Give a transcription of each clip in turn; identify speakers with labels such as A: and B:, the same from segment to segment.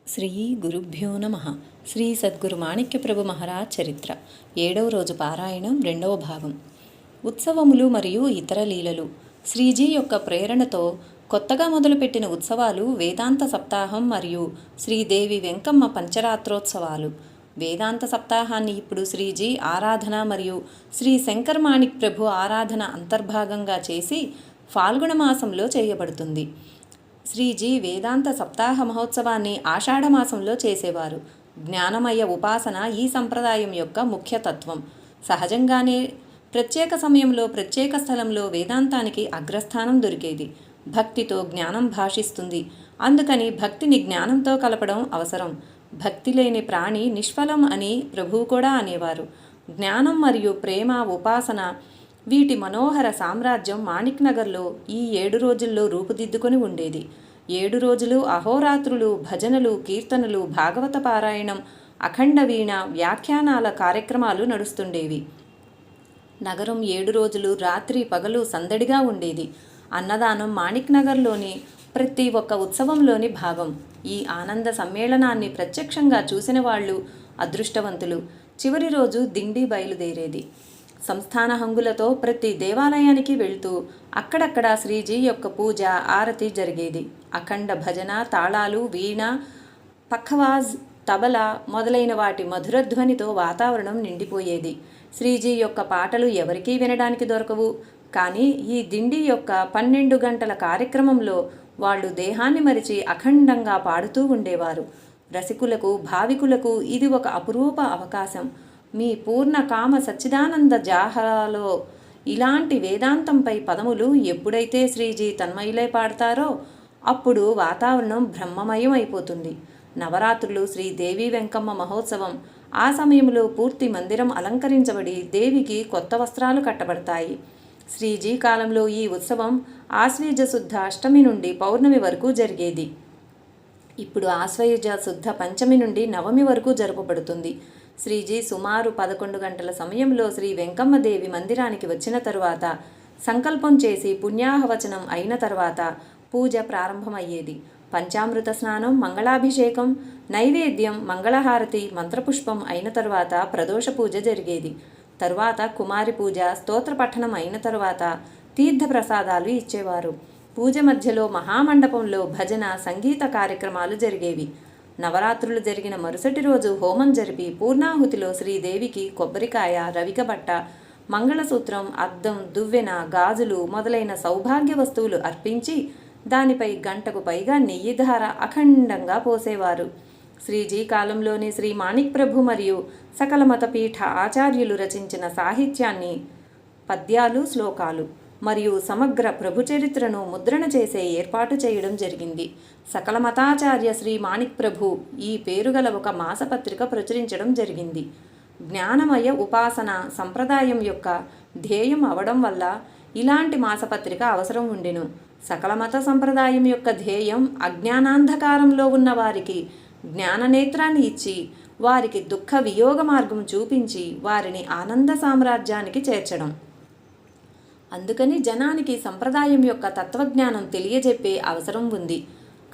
A: శ్రీ గురుభ్యో నమ. శ్రీ సద్గురు మాణిక్యప్రభు మహారాజ్ చరిత్ర 7వ రోజు పారాయణం 2వ భాగం. ఉత్సవములు మరియు ఇతర లీలలు. శ్రీజీ యొక్క ప్రేరణతో కొత్తగా మొదలుపెట్టిన ఉత్సవాలు వేదాంత సప్తాహం మరియు శ్రీదేవి వెంకమ్మ పంచరాత్రోత్సవాలు. వేదాంత సప్తాహాన్ని ఇప్పుడు శ్రీజీ ఆరాధన మరియు శ్రీ శంకర్ మాణిక్ ప్రభు ఆరాధన అంతర్భాగంగా చేసి ఫాల్గుణ మాసంలో చేయబడుతుంది. శ్రీజీ వేదాంత సప్తాహ మహోత్సవాన్ని ఆషాఢమాసంలో చేసేవారు. జ్ఞానమయ ఉపాసన ఈ సంప్రదాయం యొక్క ముఖ్య తత్వం. సహజంగానే ప్రత్యేక సమయంలో ప్రత్యేక స్థలంలో వేదాంతానికి అగ్రస్థానం దొరికేది. భక్తితో జ్ఞానం భాషిస్తుంది. అందుకని భక్తిని జ్ఞానంతో కలపడం అవసరం. భక్తి లేని ప్రాణి నిష్ఫలం అని ప్రభువు కూడా అనేవారు. జ్ఞానం మరియు ప్రేమ ఉపాసన వీటి మనోహర సామ్రాజ్యం మాణిక్ నగర్లో ఈ 7 రోజుల్లో రూపుదిద్దుకొని ఉండేది. 7 రోజులు అహోరాత్రులు భజనలు, కీర్తనలు, భాగవత పారాయణం, అఖండ వీణ, వ్యాఖ్యానాల కార్యక్రమాలు నడుస్తుండేవి. నగరం 7 రోజులు రాత్రి పగలు సందడిగా ఉండేది. అన్నదానం మాణిక్ నగర్లోని ప్రతి ఒక్క ఉత్సవంలోని భాగం. ఈ ఆనంద సమ్మేళనాన్ని ప్రత్యక్షంగా చూసిన వాళ్ళు అదృష్టవంతులు. చివరి రోజు దిండి బయలుదేరేది. సంస్థాన హంగులతో ప్రతి దేవాలయానికి వెళ్తూ అక్కడక్కడ శ్రీజీ యొక్క పూజ, ఆరతి జరిగేది. అఖండ భజన, తాళాలు, వీణ, పఖవాజ్, తబలా మొదలైన వాటి మధురధ్వనితో వాతావరణం నిండిపోయేది. శ్రీజీ యొక్క పాటలు ఎవరికీ వినడానికి దొరకవు. కానీ ఈ దిండి యొక్క 12 గంటల కార్యక్రమంలో వాళ్ళు దేహాన్ని మరిచి అఖండంగా పాడుతూ ఉండేవారు. రసికులకు, భావికులకు ఇది ఒక అపురూప అవకాశం. మీ పూర్ణ కామ సచ్చిదానంద జాహరాలో ఇలాంటి వేదాంతంపై పదములు ఎప్పుడైతే శ్రీజీ తన్మయులై పాడతారో అప్పుడు వాతావరణం బ్రహ్మమయం అయిపోతుంది. నవరాత్రులు శ్రీదేవి వెంకమ్మ మహోత్సవం. ఆ సమయంలో పూర్తి మందిరం అలంకరించబడి దేవికి కొత్త వస్త్రాలు కట్టబడతాయి. శ్రీజీ కాలంలో ఈ ఉత్సవం ఆశ్వయుజ శుద్ధ అష్టమి నుండి పౌర్ణమి వరకు జరిగేది. ఇప్పుడు ఆశ్వయుజ శుద్ధ పంచమి నుండి నవమి వరకు జరుపబడుతుంది. శ్రీజీ సుమారు 11 గంటల సమయంలో శ్రీ వెంకమ్మదేవి మందిరానికి వచ్చిన తరువాత సంకల్పం చేసి పుణ్యాహవచనం అయిన తర్వాత పూజ ప్రారంభమయ్యేది. పంచామృత స్నానం, మంగళాభిషేకం, నైవేద్యం, మంగళహారతి, మంత్రపుష్పం అయిన తరువాత ప్రదోష పూజ జరిగేది. తరువాత కుమారి పూజ, స్తోత్ర పఠనం అయిన తరువాత తీర్థ ప్రసాదాలు ఇచ్చేవారు. పూజ మధ్యలో మహామండపంలో భజన, సంగీత కార్యక్రమాలు జరిగేవి. నవరాత్రులు జరిగిన మరుసటి రోజు హోమం జరిపి పూర్ణాహుతిలో శ్రీదేవికి కొబ్బరికాయ, రవికబట్ట, మంగళసూత్రం, అద్దం, దువ్వెన, గాజులు మొదలైన సౌభాగ్య వస్తువులు అర్పించి దానిపై గంటకు పైగా నెయ్యిధార అఖండంగా పోసేవారు. శ్రీజీ కాలంలోని శ్రీ మాణిక్ ప్రభు మరియు సకల మతపీఠ ఆచార్యులు రచించిన సాహిత్యాన్ని, పద్యాలు, శ్లోకాలు మరియు సమగ్ర ప్రభు చరిత్రను ముద్రణ చేసే ఏర్పాటు చేయడం జరిగింది. సకల మతాచార్య శ్రీ మాణిక్ ప్రభు ఈ పేరుగల ఒక మాసపత్రిక ప్రచురించడం జరిగింది. జ్ఞానమయ ఉపాసన సంప్రదాయం యొక్క ధ్యేయం అవడం వల్ల ఇలాంటి మాసపత్రిక అవసరం ఉండెను. సకల మత సంప్రదాయం యొక్క ధ్యేయం అజ్ఞానాంధకారంలో ఉన్న వారికి జ్ఞాననేత్రాన్ని ఇచ్చి వారికి దుఃఖ వియోగ మార్గం చూపించి వారిని ఆనంద సామ్రాజ్యానికి చేర్చడం. అందుకని జనానికి సంప్రదాయం యొక్క తత్వజ్ఞానం తెలియజెప్పే అవసరం ఉంది.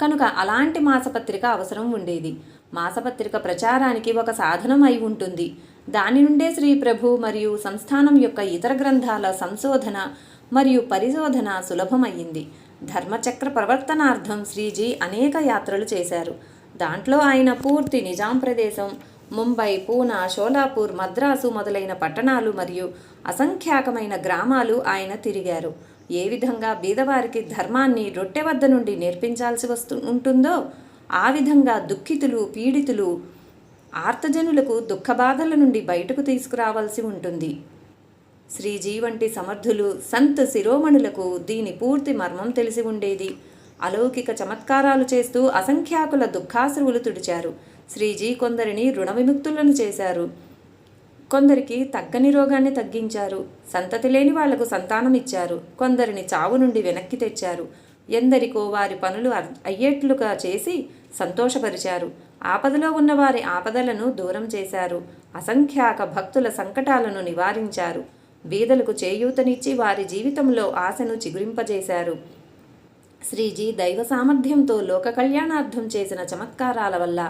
A: కనుక అలాంటి మాసపత్రిక అవసరం ఉండేది. మాసపత్రిక ప్రచారానికి ఒక సాధనం అయి ఉంటుంది. దాని నుండే శ్రీ ప్రభు మరియు సంస్థానం యొక్క ఇతర గ్రంథాల సంశోధన మరియు పరిశోధన సులభమయ్యింది. ధర్మచక్ర ప్రవర్తనార్థం శ్రీజీ అనేక యాత్రలు చేశారు. దాంట్లో ఆయన పూర్తి నిజాం ప్రదేశం, ముంబై, పూనా, షోలాపూర్, మద్రాసు మొదలైన పట్టణాలు మరియు అసంఖ్యాకమైన గ్రామాలు ఆయన తిరిగారు. ఏ విధంగా బీదవారికి ధర్మాన్ని రొట్టె వద్ద నుండి నేర్పించాల్సి ఉంటుందో ఆ విధంగా దుఃఖితులు, పీడితులు, ఆర్తజనులకు దుఃఖబాధల నుండి బయటకు తీసుకురావాల్సి ఉంటుంది. శ్రీజీ వంటి సమర్థులు సంత్ శిరోమణులకు దీని పూర్తి మర్మం తెలిసి ఉండేది. అలౌకిక చమత్కారాలు చేస్తూ అసంఖ్యాకుల దుఃఖాశ్రువులు తుడిచారు. శ్రీజీ కొందరిని రుణ విముక్తులను చేశారు. కొందరికి తగ్గని రోగాన్ని తగ్గించారు. సంతతి లేని వాళ్లకు సంతానం ఇచ్చారు. కొందరిని చావు నుండి వెనక్కి తెచ్చారు. ఎందరికో వారి పనులు అయ్యేట్లుగా చేసి సంతోషపరిచారు. ఆపదలో ఉన్న వారి ఆపదలను దూరం చేశారు. అసంఖ్యాక భక్తుల సంకటాలను నివారించారు. బీదలకు చేయూతనిచ్చి వారి జీవితంలో ఆశను చిగురింపజేశారు. శ్రీజీ దైవ సామర్థ్యంతో లోక కళ్యాణార్థం చేసిన చమత్కారాల వల్ల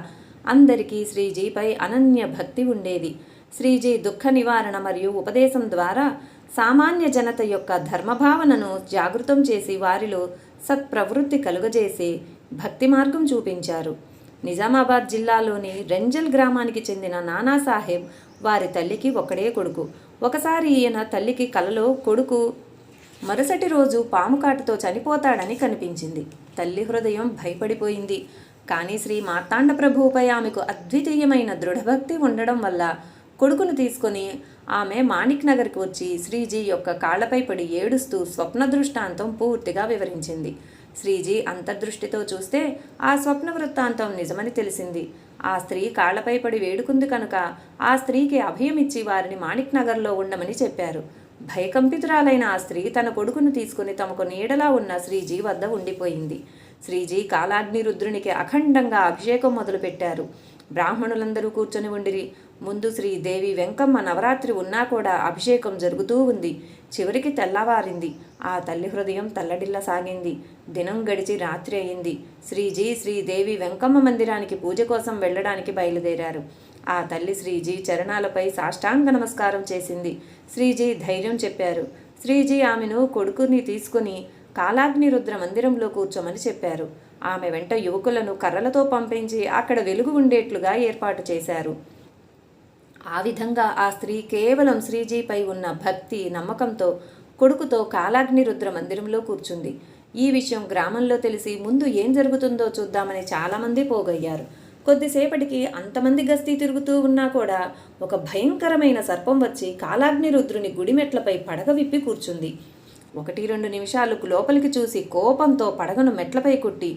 A: అందరికీ శ్రీజీపై అనన్య భక్తి ఉండేది. శ్రీజీ దుఃఖ నివారణ మరియు ఉపదేశం ద్వారా సామాన్య జనత యొక్క ధర్మభావనను జాగృతం చేసి వారిలో సత్ప్రవృత్తి కలుగజేసి భక్తి మార్గం చూపించారు. నిజామాబాద్ జిల్లాలోని రెంజల్ గ్రామానికి చెందిన నానాసాహెబ్ వారి తల్లికి ఒకడే కొడుకు. ఒకసారి ఈయన తల్లికి కలలో కొడుకు మరుసటి రోజు పాము కాటుతో చనిపోతాడని కనిపించింది. తల్లి హృదయం భయపడిపోయింది. కానీ శ్రీ మార్తాండ ప్రభువుపై ఆమెకు అద్వితీయమైన దృఢభక్తి ఉండడం వల్ల కొడుకును తీసుకొని ఆమె మాణిక్ నగర్కి వచ్చి శ్రీజీ యొక్క కాళ్లపై పడి ఏడుస్తూ స్వప్న దృష్టాంతం పూర్తిగా వివరించింది. శ్రీజీ అంతర్దృష్టితో చూస్తే ఆ స్వప్న వృత్తాంతం నిజమని తెలిసింది. ఆ స్త్రీ కాళ్లపై పడి వేడుకుంది కనుక ఆ స్త్రీకి అభయమిచ్చి వారిని మాణిక్ నగర్లో ఉండమని చెప్పారు. భయకంపితురాలైన ఆ స్త్రీ తన కొడుకును తీసుకుని తమకు నీడలా ఉన్న శ్రీజీ వద్ద ఉండిపోయింది. శ్రీజీ కాలాగ్ని రుద్రునికి అఖండంగా అభిషేకం మొదలుపెట్టారు. బ్రాహ్మణులందరూ కూర్చొని ఉండిరి. ముందు శ్రీదేవి వెంకమ్మ నవరాత్రి ఉన్నా కూడా అభిషేకం జరుగుతూ ఉంది. చివరికి తెల్లవారింది. ఆ తల్లి హృదయం తల్లడిల్లసాగింది. దినం గడిచి రాత్రి అయింది. శ్రీజీ శ్రీదేవి వెంకమ్మ మందిరానికి పూజ కోసం వెళ్ళడానికి బయలుదేరారు. ఆ తల్లి శ్రీజీ చరణాలపై సాష్టాంగ నమస్కారం చేసింది. శ్రీజీ ధైర్యం చెప్పారు. శ్రీజీ ఆమెను కొడుకుని తీసుకుని కాలాగ్ని రుద్ర మందిరంలో కూర్చోమని చెప్పారు. ఆమె వెంట యువకులను కర్రలతో పంపించి అక్కడ వెలుగు ఉండేట్లుగా ఏర్పాటు చేశారు. ఆ విధంగా ఆ స్త్రీ కేవలం శ్రీజీపై ఉన్న భక్తి నమ్మకంతో కొడుకుతో కాలాగ్ని రుద్ర మందిరంలో కూర్చుంది. ఈ విషయం గ్రామంలో తెలిసి ముందు ఏం జరుగుతుందో చూద్దామని చాలామంది పోగయ్యారు. కొద్దిసేపటికి అంతమంది గస్తీ తిరుగుతూ ఉన్నా కూడా ఒక భయంకరమైన సర్పం వచ్చి కాలాగ్ని రుద్రుని గుడిమెట్లపై పడగ విప్పి కూర్చుంది. 1-2 నిమిషాలు లోపలికి చూసి కోపంతో పడగను మెట్లపై కొట్టి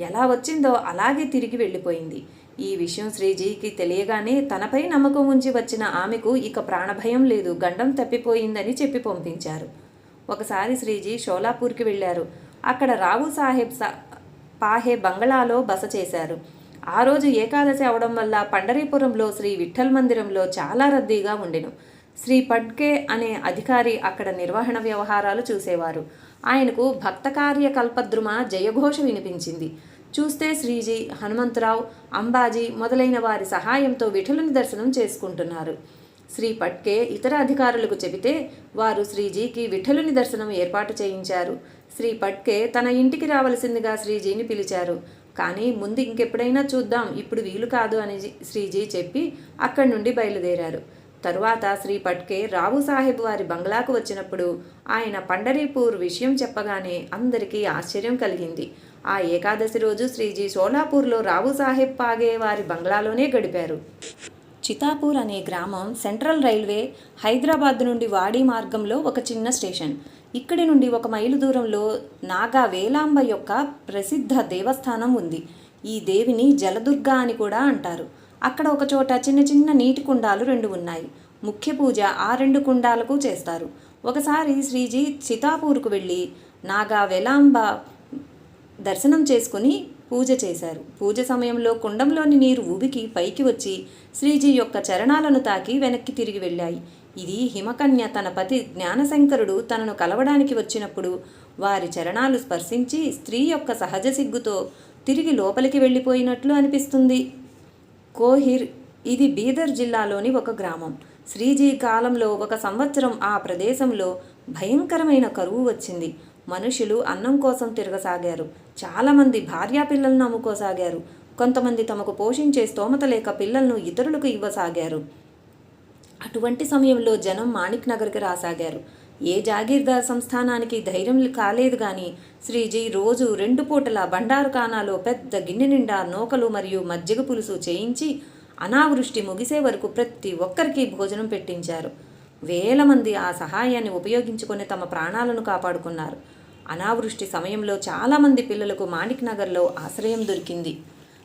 A: ఎలా వచ్చిందో అలాగే తిరిగి వెళ్ళిపోయింది. ఈ విషయం శ్రీజీకి తెలియగానే తనపై నమ్మకం ఉంచి వచ్చిన ఆమెకు ఇక ప్రాణభయం లేదు, గండం తప్పిపోయిందని చెప్పి పంపించారు. ఒకసారి శ్రీజీ షోలాపూర్కి వెళ్ళారు. అక్కడ రావు సాహెబ్ పాహే బంగళాలో బస చేశారు. ఆ రోజు ఏకాదశి అవడం వల్ల పండరీపురంలో శ్రీ విఠల్ మందిరంలో చాలా రద్దీగా ఉండెను. శ్రీ పడ్కే అనే అధికారి అక్కడ నిర్వహణ వ్యవహారాలు చూసేవారు. ఆయనకు భక్త కార్య కల్పద్రుమ జయఘోష వినిపించింది. చూస్తే శ్రీజీ, హనుమంతరావు, అంబాజీ మొదలైన వారి సహాయంతో విఠలుని దర్శనం చేసుకుంటున్నారు. శ్రీ పట్కే ఇతర అధికారులకు చెబితే వారు శ్రీజీకి విఠలుని దర్శనం ఏర్పాటు చేయించారు. శ్రీ పట్కే తన ఇంటికి రావలసిందిగా శ్రీజీని పిలిచారు. కానీ ముందు ఇంకెప్పుడైనా చూద్దాం, ఇప్పుడు వీలు కాదు అని శ్రీజీ చెప్పి అక్కడి నుండి బయలుదేరారు. తరువాత శ్రీ పట్కే రావు సాహెబ్ వారి బంగ్లాకు వచ్చినప్పుడు ఆయన పండరీపూర్ విషయం చెప్పగానే అందరికీ ఆశ్చర్యం కలిగింది. ఆ ఏకాదశి రోజు శ్రీజీ షోలాపూర్లో రావు సాహెబ్ పాగే వారి బంగ్లాలోనే గడిపారు. చితాపూర్ అనే గ్రామం సెంట్రల్ రైల్వే హైదరాబాద్ నుండి వాడి మార్గంలో ఒక చిన్న స్టేషన్. ఇక్కడి నుండి 1 మైలు దూరంలో నాగా వేలాంబ యొక్క ప్రసిద్ధ దేవస్థానం ఉంది. ఈ దేవిని జలదుర్గా అని కూడా అంటారు. అక్కడ ఒక చోట చిన్న చిన్న నీటి కుండాలు 2 ఉన్నాయి. ముఖ్య పూజ ఆ 2 కుండాలకు చేస్తారు. ఒకసారి శ్రీజీ చితాపూర్కు వెళ్ళి నాగా వేలాంబ దర్శనం చేసుకుని పూజ చేశారు. పూజ సమయంలో కుండంలోని నీరు ఊబికి పైకి వచ్చి శ్రీజీ యొక్క చరణాలను తాకి వెనక్కి తిరిగి వెళ్ళాయి. ఇది హిమకన్య తన పతి జ్ఞానశంకరుడు తనను కలవడానికి వచ్చినప్పుడు వారి చరణాలు స్పర్శించి స్త్రీ యొక్క సహజ సిగ్గుతో తిరిగి లోపలికి వెళ్ళిపోయినట్లు అనిపిస్తుంది. కోహిర్ ఇది బీదర్ జిల్లాలోని ఒక గ్రామం. శ్రీజీ కాలంలో 1 సంవత్సరం ఆ ప్రదేశంలో భయంకరమైన కరువు వచ్చింది. మనుషులు అన్నం కోసం తిరగసాగారు. చాలామంది భార్యాపిల్లలను అమ్ముకోసాగారు. కొంతమంది తమకు పోషించే స్తోమత లేక పిల్లలను ఇతరులకు ఇవ్వసాగారు. అటువంటి సమయంలో జనం మాణిక్ నగర్కి రాసాగారు. ఏ జాగీర్దార్ సంస్థానానికి ధైర్యం కాలేదు కానీ శ్రీజీ రోజు 2 పూటల బండారుఖానాలో పెద్ద గిన్నె నిండా నూకలు మరియు మజ్జిగ పులుసు చేయించి అనావృష్టి ముగిసే వరకు ప్రతి ఒక్కరికి భోజనం పెట్టించారు. వేల మంది ఆ సహాయాన్ని ఉపయోగించుకొని తమ ప్రాణాలను కాపాడుకున్నారు. అనావృష్టి సమయంలో చాలామంది పిల్లలకు మాణిక్ నగర్లో ఆశ్రయం దొరికింది.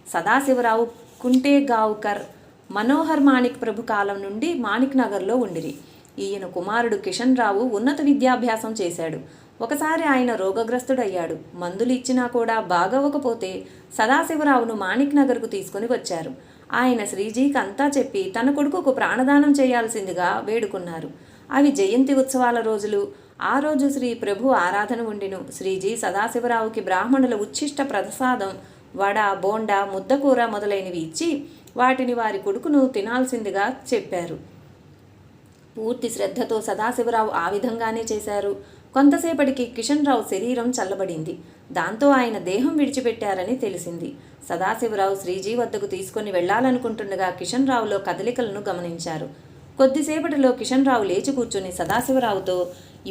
A: సదాశివరావు కుంటేగావ్కర్ మనోహర్ మాణిక్ ప్రభు కాలం నుండి మాణిక్ నగర్లో ఉండిరి. ఈయన కుమారుడు కిషన్ రావు ఉన్నత విద్యాభ్యాసం చేశాడు. ఒకసారి ఆయన రోగగ్రస్తుడయ్యాడు. మందులు ఇచ్చినా కూడా బాగవ్వకపోతే సదాశివరావును మాణిక్ నగర్కు తీసుకుని వచ్చారు. ఆయన శ్రీజీకి అంతా చెప్పి తన కొడుకుకు ప్రాణదానం చేయాల్సిందిగా వేడుకున్నారు. అవి జయంతి ఉత్సవాల రోజులు. ఆ రోజు శ్రీ ప్రభు ఆరాధన ఉండిను. శ్రీజీ సదాశివరావుకి బ్రాహ్మణుల ఉచ్ఛిష్ట ప్రసాదం వడ, బోండా, ముద్దకూర మొదలైనవి ఇచ్చి వాటిని వారి కొడుకును తినాల్సిందిగా చెప్పారు. పూర్తి శ్రద్ధతో సదాశివరావు ఆ విధంగానే చేశారు. కొంతసేపటికి కిషన్ రావు శరీరం చల్లబడింది. దాంతో ఆయన దేహం విడిచిపెట్టారని తెలిసింది. సదాశివరావు శ్రీజీ వద్దకు తీసుకుని వెళ్లాలనుకుంటుండగా కిషన్ రావులో కదలికలను గమనించారు. కొద్దిసేపటిలో కిషన్ రావు లేచి కూర్చుని సదాశివరావుతో,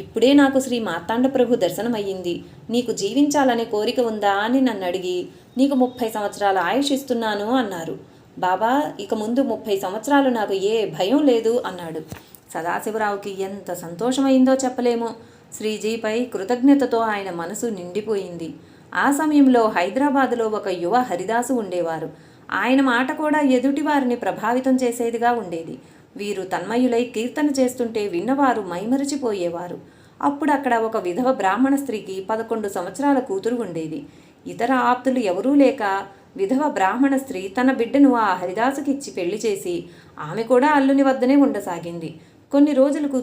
A: ఇప్పుడే నాకు శ్రీ మార్తాండ ప్రభు దర్శనమయ్యింది. నీకు జీవించాలనే కోరిక ఉందా అని నన్ను అడిగి నీకు 30 సంవత్సరాల ఆయుష్ ఇస్తున్నాను అన్నారు. బాబా, ఇక ముందు 30 సంవత్సరాలు నాకు ఏ భయం లేదు అన్నాడు. సదాశివరావుకి ఎంత సంతోషమైందో చెప్పలేము. శ్రీజీపై కృతజ్ఞతతో ఆయన మనసు నిండిపోయింది. ఆ సమయంలో హైదరాబాదులో ఒక యువ హరిదాసు ఉండేవారు. ఆయన మాట కూడా ఎదుటి వారిని ప్రభావితం చేసేదిగా ఉండేది. వీరు తన్మయులై కీర్తన చేస్తుంటే విన్నవారు మైమరచిపోయేవారు. అప్పుడు అక్కడ ఒక విధవ బ్రాహ్మణ స్త్రీకి 11 సంవత్సరాల కూతురు ఉండేది. ఇతర ఆప్తులు ఎవరూ లేక విధవ బ్రాహ్మణ స్త్రీ తన బిడ్డను ఆ హరిదాసుకిచ్చి పెళ్లి చేసి ఆమె కూడా అల్లుని వద్దనే ఉండసాగింది. కొన్ని రోజులకు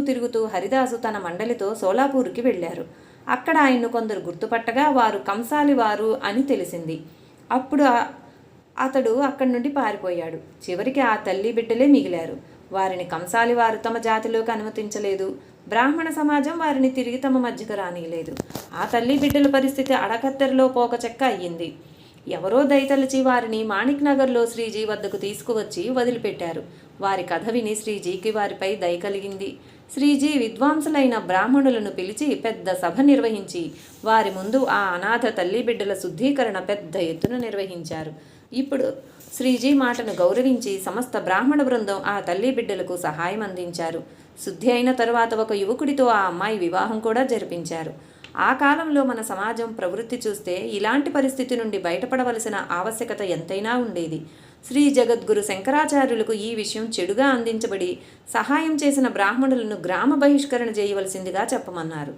A: తిరుగుతూ హరిదాసు తన మండలితో సోలాపూర్కి వెళ్ళారు. అక్కడ ఆయన్ను కొందరు గుర్తుపట్టగా వారు కంసాలి వారు అని తెలిసింది. అప్పుడు అతడు అక్కడి నుండి పారిపోయాడు. చివరికి ఆ తల్లి బిడ్డలే మిగిలారు. వారిని కంసాలి వారు తమ జాతిలోకి అనుమతించలేదు. బ్రాహ్మణ సమాజం వారిని తిరిగి తమ మధ్యకు రానియలేదు. ఆ తల్లి బిడ్డల పరిస్థితి అడకత్తెరలో పోకచెక్క అయ్యింది. ఎవరో దయతలచి వారిని మాణిక్ నగర్లో శ్రీజీ వద్దకు తీసుకువచ్చి వదిలిపెట్టారు. వారి కథ విని శ్రీజీకి వారిపై దయ కలిగింది. శ్రీజీ విద్వాంసులైన బ్రాహ్మణులను పిలిచి పెద్ద సభ నిర్వహించి వారి ముందు ఆ అనాథ తల్లి బిడ్డల శుద్ధీకరణ పెద్ద ఎత్తున నిర్వహించారు. ఇప్పుడు శ్రీజీ మాటను గౌరవించి సమస్త బ్రాహ్మణ బృందం ఆ తల్లి బిడ్డలకు సహాయం అందించారు. శుద్ధి అయిన తరువాత ఒక యువకుడితో ఆ అమ్మాయి వివాహం కూడా జరిపించారు. ఆ కాలంలో మన సమాజం ప్రవృత్తి చూస్తే ఇలాంటి పరిస్థితి నుండి బయటపడవలసిన ఆవశ్యకత ఎంతైనా ఉండేది. శ్రీ జగద్గురు శంకరాచార్యులకు ఈ విషయం చెడుగా అందించబడి సహాయం చేసిన బ్రాహ్మణులను గ్రామ బహిష్కరణ చేయవలసిందిగా చెప్పమన్నారు.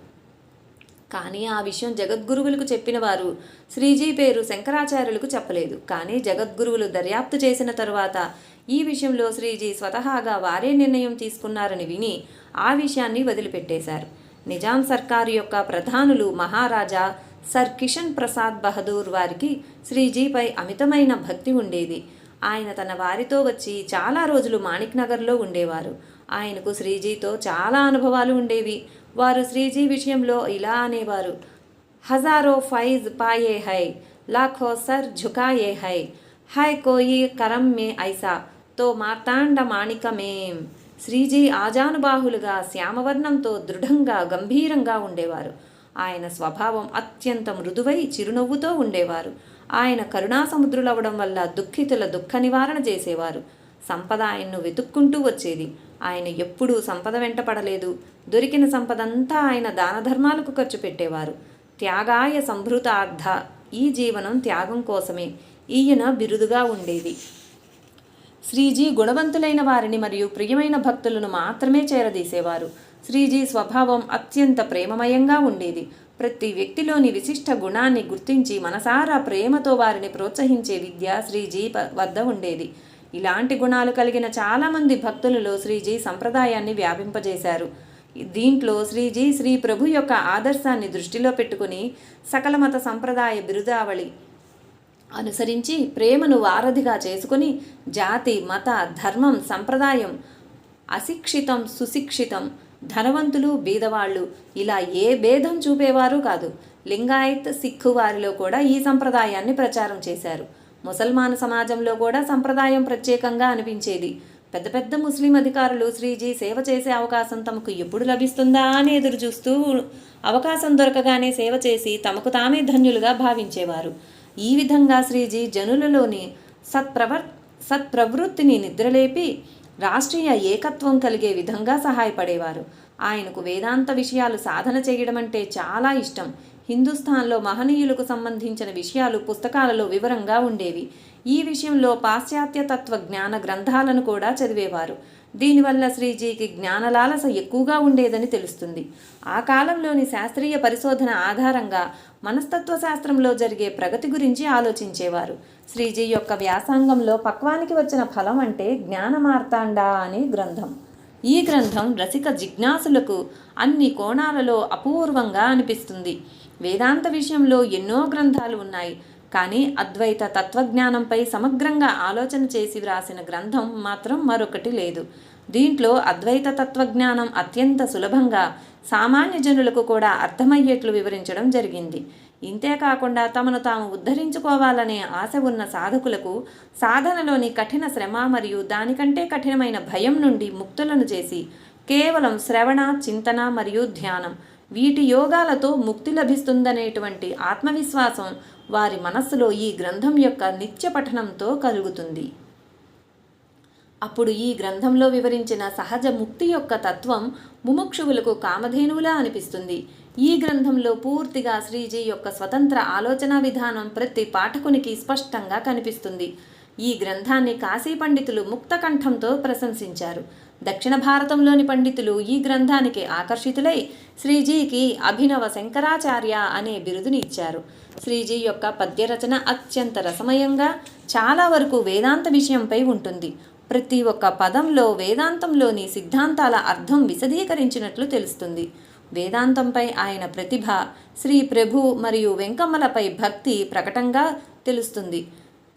A: కానీ ఆ విషయం జగద్గురువులకు చెప్పిన వారు శ్రీజీ పేరు శంకరాచార్యులకు చెప్పలేదు. కానీ జగద్గురువులు దర్యాప్తు చేసిన తరువాత ఈ విషయంలో శ్రీజీ స్వతహాగా వారే నిర్ణయం తీసుకున్నారని విని ఆ విషయాన్ని వదిలిపెట్టేశారు. నిజాం సర్కారు యొక్క ప్రధానులు మహారాజా సర్ కిషన్ ప్రసాద్ బహదూర్ వారికి శ్రీజీపై అమితమైన భక్తి ఉండేది. ఆయన తన వారితో వచ్చి చాలా రోజులు మాణిక్ నగర్లో ఉండేవారు. ఆయనకు శ్రీజీతో చాలా అనుభవాలు ఉండేవి. వారు శ్రీజీ విషయంలో ఇలా అనేవారు, హజారో ఫైజ్ పాయే హై, లాఖో సర్ ఝుకాయే హై, హై కోయి కరం మే ఐసా తో మార్తాండ మాణికమేం. శ్రీజీ ఆజానుబాహులుగా శ్యామవర్ణంతో దృఢంగా గంభీరంగా ఉండేవారు. ఆయన స్వభావం అత్యంత మృదువై చిరునవ్వుతో ఉండేవారు. ఆయన కరుణాసముద్రులవడం వల్ల దుఃఖితుల దుఃఖ నివారణ చేసేవారు. సంపద ఆయన్ను వెతుక్కుంటూ వచ్చేది. ఆయన ఎప్పుడూ సంపద వెంట పడలేదు. దొరికిన సంపదంతా ఆయన దాన ధర్మాలకు ఖర్చు పెట్టేవారు. త్యాగాయ సంభృతార్థ, ఈ జీవనం త్యాగం కోసమే ఈయన బిరుదుగా ఉండేది. శ్రీజీ గుణవంతులైన వారిని మరియు ప్రియమైన భక్తులను మాత్రమే చేరదీసేవారు. శ్రీజీ స్వభావం అత్యంత ప్రేమమయంగా ఉండేది. ప్రతి వ్యక్తిలోని విశిష్ట గుణాన్ని గుర్తించి మనసారా ప్రేమతో వారిని ప్రోత్సహించే విద్య శ్రీజీ వద్ద ఉండేది. ఇలాంటి గుణాలు కలిగిన చాలామంది భక్తులలో శ్రీజీ సంప్రదాయాన్ని వ్యాపింపజేశారు. దీంట్లో శ్రీజీ శ్రీ ప్రభు యొక్క ఆదర్శాన్ని దృష్టిలో పెట్టుకుని సకల మత సంప్రదాయ బిరుదావళి అనుసరించి ప్రేమను వారధిగా చేసుకుని జాతి, మత, ధర్మం, సంప్రదాయం, అశిక్షితం, సుశిక్షితం, ధనవంతులు, బీదవాళ్ళు ఇలా ఏ భేదం చూపేవారు కాదు. లింగాయత్, సిక్కు వారిలో కూడా ఈ సంప్రదాయాన్ని ప్రచారం చేశారు. ముసల్మాన్ సమాజంలో కూడా సంప్రదాయం ప్రత్యేకంగా అనిపించేది. పెద్ద పెద్ద ముస్లిం అధికారులు శ్రీజీ సేవ చేసే అవకాశం తమకు ఎప్పుడు లభిస్తుందా అని ఎదురు చూస్తూ అవకాశం దొరకగానే సేవ చేసి తమకు తామే ధన్యులుగా భావించేవారు. ఈ విధంగా శ్రీజీ జనులలోని సత్ప్రవృత్తిని నిద్రలేపి రాష్ట్రీయ ఏకత్వం కలిగే విధంగా సహాయపడేవారు. ఆయనకు వేదాంత విషయాలు సాధన చేయడం అంటే చాలా ఇష్టం. హిందుస్థాన్లో మహనీయులకు సంబంధించిన విషయాలు పుస్తకాలలో వివరంగా ఉండేవి. ఈ విషయంలో పాశ్చాత్య తత్వ జ్ఞాన గ్రంథాలను కూడా చదివేవారు. దీనివల్ల శ్రీజీకి జ్ఞానలాలస ఎక్కువగా ఉండేదని తెలుస్తుంది. ఆ కాలంలోని శాస్త్రీయ పరిశోధన ఆధారంగా మనస్తత్వ శాస్త్రంలో జరిగే ప్రగతి గురించి ఆలోచించేవారు. శ్రీజీ యొక్క వ్యాసంగంలో పక్వానికి వచ్చిన ఫలం అంటే జ్ఞాన మార్తాండ అనే గ్రంథం. ఈ గ్రంథం రసిక జిజ్ఞాసులకు అన్ని కోణాలలో అపూర్వంగా అనిపిస్తుంది. వేదాంత విషయంలో ఎన్నో గ్రంథాలు ఉన్నాయి, కానీ అద్వైత తత్వజ్ఞానంపై సమగ్రంగా ఆలోచన చేసి వ్రాసిన గ్రంథం మాత్రం మరొకటి లేదు. దీంట్లో అద్వైత తత్వజ్ఞానం అత్యంత సులభంగా సామాన్య జనులకు కూడా అర్థమయ్యేట్లు వివరించడం జరిగింది. ఇంతేకాకుండా తమను తాము ఉద్ధరించుకోవాలనే ఆశ ఉన్న సాధకులకు సాధనలోని కఠిన శ్రమ మరియు దానికంటే కఠినమైన భయం నుండి ముక్తులను చేసి కేవలం శ్రవణ, చింతన మరియు ధ్యానం వీటి యోగాలతో ముక్తి లభిస్తుందనేటువంటి ఆత్మవిశ్వాసం వారి మనస్సులో ఈ గ్రంథం యొక్క నిత్య పఠనంతో కలుగుతుంది. అప్పుడు ఈ గ్రంథంలో వివరించిన సహజ ముక్తి యొక్క తత్వం ముముక్షువులకు కామధేనువులా అనిపిస్తుంది. ఈ గ్రంథంలో పూర్తిగా శ్రీజీ యొక్క స్వతంత్ర ఆలోచన విధానం ప్రతి పాఠకునికి స్పష్టంగా కనిపిస్తుంది. ఈ గ్రంథాన్ని కాశీ పండితులు ముక్తకంఠంతో ప్రశంసించారు. దక్షిణ భారతంలోని పండితులు ఈ గ్రంథానికి ఆకర్షితులై శ్రీజీకి అభినవ శంకరాచార్య అనే బిరుదుని ఇచ్చారు. శ్రీజీ యొక్క పద్యరచన అత్యంత రసమయంగా చాలా వరకు వేదాంత విషయంపై ఉంటుంది. ప్రతి ఒక్క పదంలో వేదాంతంలోని సిద్ధాంతాల అర్థం విశదీకరించినట్లు తెలుస్తుంది. వేదాంతంపై ఆయన ప్రతిభ, శ్రీ ప్రభు మరియు వెంకమ్మలపై భక్తి ప్రకటంగా తెలుస్తుంది.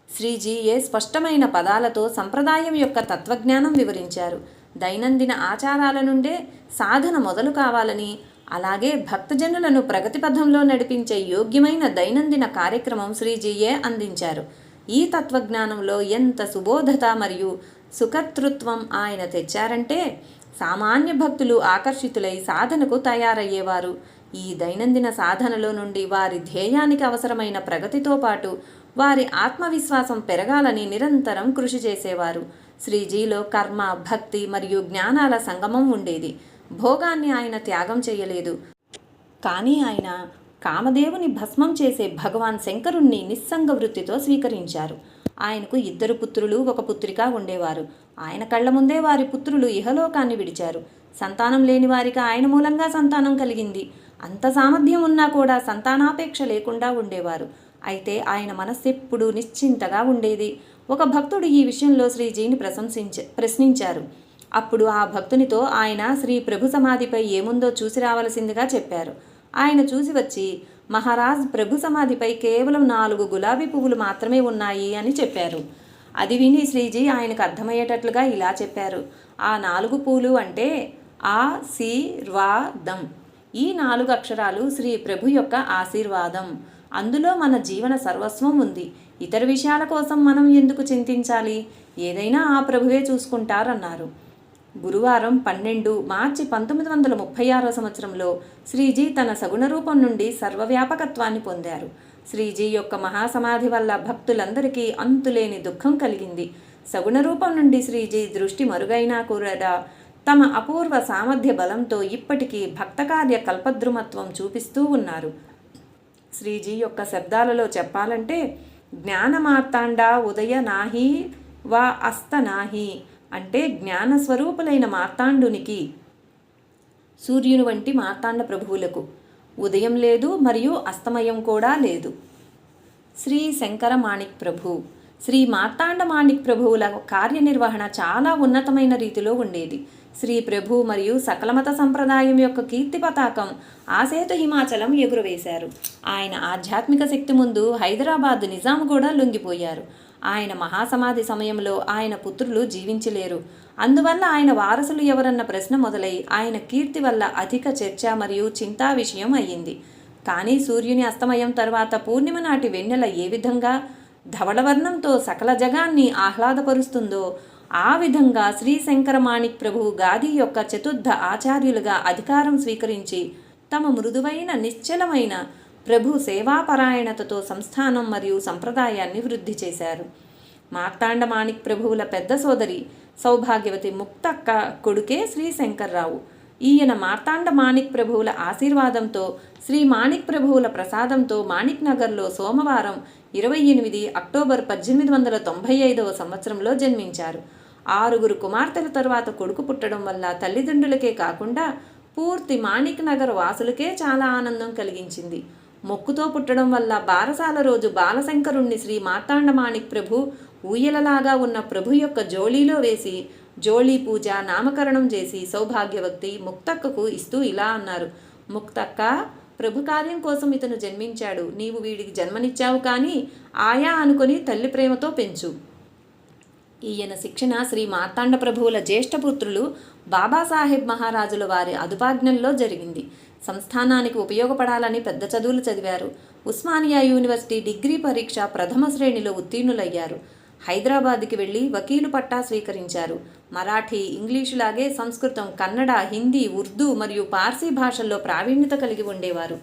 A: శ్రీజీ స్పష్టమైన పదాలతో సంప్రదాయం యొక్క తత్వజ్ఞానం వివరించారు. దైనందిన ఆచారాల నుండే సాధన మొదలు కావాలని, అలాగే భక్తజనులను ప్రగతి పథంలో నడిపించే యోగ్యమైన దైనందిన కార్యక్రమం శ్రీజీయే అందించారు. ఈ తత్వజ్ఞానంలో ఎంత సుబోధత మరియు సుకర్తృత్వం ఆయన తెచ్చారంటే సామాన్య భక్తులు ఆకర్షితులై సాధనకు తయారయ్యేవారు. ఈ దైనందిన సాధనలో నుండి వారి ధ్యేయానికి అవసరమైన ప్రగతితో పాటు వారి ఆత్మవిశ్వాసం పెరగాలని నిరంతరం కృషి చేసేవారు. శ్రీజీలో కర్మ, భక్తి మరియు జ్ఞానాల సంగమం ఉండేది. భోగాన్ని ఆయన త్యాగం చేయలేదు, కానీ ఆయన కామదేవుని భస్మం చేసే భగవాన్ శంకరుణ్ణి నిస్సంగ వృత్తితో స్వీకరించారు. ఆయనకు 2 పుత్రులు, 1 పుత్రిక ఉండేవారు. ఆయన కళ్ళ ముందే వారి పుత్రులు ఇహలోకాన్ని విడిచారు. సంతానం లేని వారికి ఆయన మూలంగా సంతానం కలిగింది. అంత సామర్థ్యం ఉన్నా కూడా సంతానాపేక్ష లేకుండా ఉండేవారు. అయితే ఆయన మనస్సెప్పుడు నిశ్చింతగా ఉండేది. ఒక భక్తుడు ఈ విషయంలో శ్రీజీని ప్రశ్నించారు. అప్పుడు ఆ భక్తునితో ఆయన శ్రీ ప్రభు సమాధిపై ఏముందో చూసి రావలసిందిగా చెప్పారు. ఆయన చూసి వచ్చి, మహారాజ్ ప్రభు సమాధిపై కేవలం 4 గులాబీ పువ్వులు మాత్రమే ఉన్నాయి అని చెప్పారు. అది విని శ్రీజీ ఆయనకు అర్థమయ్యేటట్లుగా ఇలా చెప్పారు. ఆ 4 పూలు అంటే ఆశీర్వాదం. ఈ 4 అక్షరాలు శ్రీ ప్రభు యొక్క ఆశీర్వాదం. అందులో మన జీవన సర్వస్వం ఉంది. ఇతర విషయాల కోసం మనం ఎందుకు చింతించాలి? ఏదైనా ఆ ప్రభువే చూసుకుంటారన్నారు. గురువారం 12 మార్చి 1936 సంవత్సరంలో శ్రీజీ తన సగుణ రూపం నుండి సర్వవ్యాపకత్వాన్ని పొందారు. శ్రీజీ యొక్క మహాసమాధి వల్ల భక్తులందరికీ అంతులేని దుఃఖం కలిగింది. సగుణ రూపం నుండి శ్రీజీ దృష్టి మరుగైనా కూడా తమ అపూర్వ సామర్థ్య బలంతో ఇప్పటికీ భక్తకార్య కల్పద్రుమత్వం చూపిస్తూ ఉన్నారు. శ్రీజీ యొక్క శబ్దాలలో చెప్పాలంటే, జ్ఞానమార్తాండ ఉదయ నాహి వా అస్త నాహి అంటే జ్ఞానస్వరూపులైన మార్తాండునికి, సూర్యుని వంటి మార్తాండ ప్రభువులకు ఉదయం లేదు మరియు అస్తమయం కూడా లేదు. శ్రీ శంకర మాణిక్ ప్రభు, శ్రీ మార్తాండ మాణిక్ ప్రభువుల కార్యనిర్వహణ చాలా ఉన్నతమైన రీతిలో ఉండేది. శ్రీ ప్రభు మరియు సకలమత సంప్రదాయం యొక్క కీర్తి పతాకం ఆసేతు హిమాచలం ఎగురవేశారు. ఆయన ఆధ్యాత్మిక శక్తి ముందు హైదరాబాద్ నిజాం కూడా లొంగిపోయారు. ఆయన మహాసమాధి సమయంలో ఆయన పుత్రులు జీవించలేరు. అందువల్ల ఆయన వారసులు ఎవరన్న ప్రశ్న మొదలై ఆయన కీర్తి వల్ల అధిక చర్చ మరియు చింతా విషయం అయ్యింది. కానీ సూర్యుని అస్తమయం తర్వాత పూర్ణిమ నాటి వెన్నెల ఏ విధంగా ధవళవర్ణంతో సకల జగాన్ని ఆహ్లాదపరుస్తుందో ఆ విధంగా శ్రీ శంకర మాణిక్ ప్రభువు గాది యొక్క చతుర్థ ఆచార్యులుగా అధికారం స్వీకరించి తమ మృదువైన నిశ్చలమైన ప్రభు సేవాపరాయణతతో సంస్థానం మరియు సంప్రదాయాన్ని వృద్ధి చేశారు. మార్తాండ మాణిక్ ప్రభువుల పెద్ద సోదరి సౌభాగ్యవతి ముక్తక్క కొడుకే శ్రీ శంకర్రావు. ఈయన మార్తాండ మాణిక్ ప్రభువుల ఆశీర్వాదంతో, శ్రీ మాణిక్ ప్రభువుల ప్రసాదంతో మాణిక్ నగర్లో సోమవారం 28 అక్టోబర్ 1895 సంవత్సరంలో జన్మించారు. 6 కుమార్తెల తరువాత కొడుకు పుట్టడం వల్ల తల్లిదండ్రులకే కాకుండా పూర్తి మాణిక్ నగర్ వాసులకే చాలా ఆనందం కలిగించింది. మొక్కుతో పుట్టడం వల్ల బారసాల రోజు బాలశంకరుణ్ణి శ్రీ మార్తాండ మాణిక్ ప్రభు ఊయలలాగా ఉన్న ప్రభు యొక్క జోళీలో వేసి జోళీ పూజ నామకరణం చేసి సౌభాగ్యవతి ముక్తక్కకు ఇస్తూ ఇలా అన్నారు. ముక్తక్క, ప్రభు కార్యం కోసం ఇతను జన్మించాడు. నీవు వీడికి జన్మనిచ్చావు, కానీ ఆయా అనుకొని తల్లి ప్రేమతో పెంచు. ఈయన శిక్షణ శ్రీ మార్తాండ ప్రభువుల జ్యేష్ఠపుత్రులు బాబాసాహెబ్ మహారాజుల వారి అదుపాజ్ఞల్లో జరిగింది. సంస్థానానికి ఉపయోగపడాలని పెద్ద చదువులు చదివారు. ఉస్మానియా యూనివర్సిటీ డిగ్రీ పరీక్ష ప్రథమ శ్రేణిలో ఉత్తీర్ణులయ్యారు. హైదరాబాద్కి వెళ్ళి వకీలు పట్టా స్వీకరించారు. మరాఠీ, ఇంగ్లీషులాగే సంస్కృతం, కన్నడ, హిందీ, ఉర్దూ మరియు పార్సీ భాషల్లో ప్రావీణ్యత కలిగి ఉండేవారు.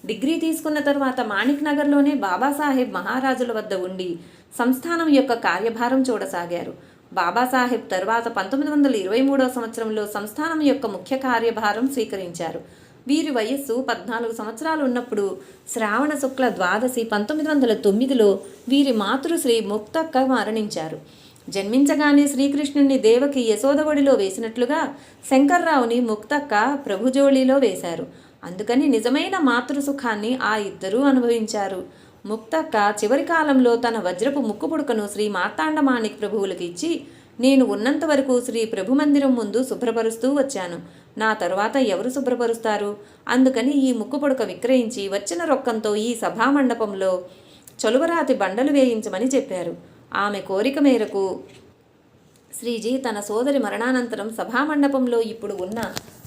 A: డిగ్రీ తీసుకున్న తర్వాత మాణిక్ నగర్లోనే బాబాసాహెబ్ మహారాజుల వద్ద ఉండి సంస్థానం యొక్క కార్యభారం చూడసాగారు. బాబాసాహెబ్ తర్వాత 1923 సంవత్సరంలో సంస్థానం యొక్క ముఖ్య కార్యభారం స్వీకరించారు. వీరి వయస్సు 14 సంవత్సరాలు ఉన్నప్పుడు శ్రావణ శుక్ల ద్వాదశి 1909లో వీరి మాతృశ్రీ ముక్తక్క మరణించారు. జన్మించగానే శ్రీకృష్ణుణ్ణి దేవకి యశోదవడిలో వేసినట్లుగా శంకర్రావుని ముక్తక్క ప్రభుజోళిలో వేశారు. అందుకని నిజమైన మాతృసుఖాన్ని ఆ ఇద్దరూ అనుభవించారు. ముక్తక్క చివరి కాలంలో తన వజ్రపు ముక్కుపుడకను శ్రీ మార్తాండ మాణిక్ ప్రభువులకు ఇచ్చి, నేను ఉన్నంత వరకు శ్రీ ప్రభు మందిరం ముందు శుభ్రపరుస్తూ వచ్చాను. నా తరువాత ఎవరు శుభ్రపరుస్తారు? అందుకని ఈ ముక్కుపుడక విక్రయించి వచ్చిన రొక్కంతో ఈ సభామండపంలో చలువరాతి బండలు వేయించమని చెప్పారు. ఆమె కోరిక మేరకు శ్రీజీ తన సోదరి మరణానంతరం సభామండపంలో ఇప్పుడు ఉన్న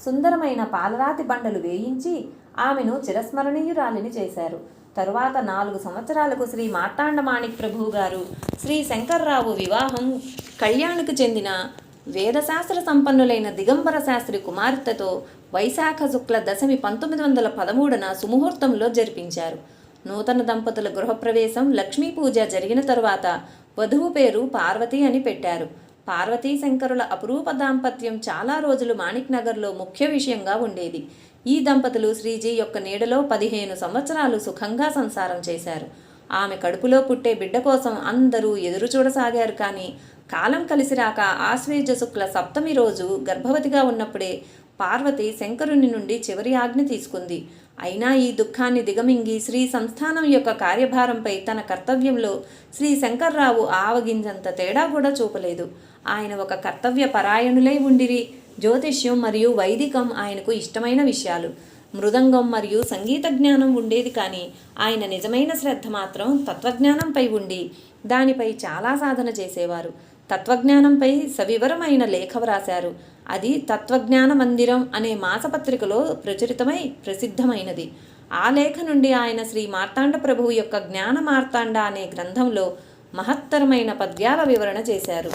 A: సుందరమైన పాలరాతి బండలు వేయించి ఆమెను చిరస్మరణీయురాలిని చేశారు. తరువాత 4 సంవత్సరాలకు శ్రీ మార్తాండ మాణిక్ ప్రభువు గారు శ్రీ శంకర్రావు వివాహం కళ్యాణ్కు చెందిన వేదశాస్త్ర సంపన్నులైన దిగంబర శాస్త్రి కుమార్తెతో వైశాఖ శుక్ల దశమి 1913న సుముహూర్తంలో జరిపించారు. నూతన దంపతుల గృహప్రవేశం, లక్ష్మీ పూజ జరిగిన తరువాత వధువు పేరు పార్వతి అని పెట్టారు. పార్వతీ శంకరుల అపురూప దాంపత్యం చాలా రోజులు మాణిక్ నగర్లో ముఖ్య విషయంగా ఉండేది. ఈ దంపతులు శ్రీజీ యొక్క నీడలో 15 సంవత్సరాలు సుఖంగా సంసారం చేశారు. ఆమె కడుపులో పుట్టే బిడ్డ కోసం అందరూ ఎదురు చూడసాగారు. కానీ కాలం కలిసిరాక ఆశ్వేజ శుక్ల సప్తమి రోజు గర్భవతిగా ఉన్నప్పుడే పార్వతి శంకరుని నుండి చివరి ఆజ్ఞ తీసుకుంది. అయినా ఈ దుఃఖాన్ని దిగమింగి శ్రీ సంస్థానం యొక్క కార్యభారంపై తన కర్తవ్యంలో శ్రీ శంకర్రావు ఆవగింజంత తేడా కూడా చూపలేదు. ఆయన ఒక కర్తవ్య పరాయణులై ఉండిరి. జ్యోతిష్యం మరియు వైదికం ఆయనకు ఇష్టమైన విషయాలు. మృదంగం మరియు సంగీత జ్ఞానం ఉండేది, కానీ ఆయన నిజమైన శ్రద్ధ మాత్రం తత్వజ్ఞానంపై ఉండి దానిపై చాలా సాధన చేసేవారు. తత్వజ్ఞానంపై సవివరమైన లేఖ వ్రాశారు. అది తత్వజ్ఞాన మందిరం అనే మాసపత్రికలో ప్రచురితమై ప్రసిద్ధమైనది. ఆ లేఖ నుండి ఆయన శ్రీ మార్తాండ ప్రభువు యొక్క జ్ఞాన మార్తాండ అనే గ్రంథంలో మహత్తరమైన పద్యాల వివరణ చేశారు.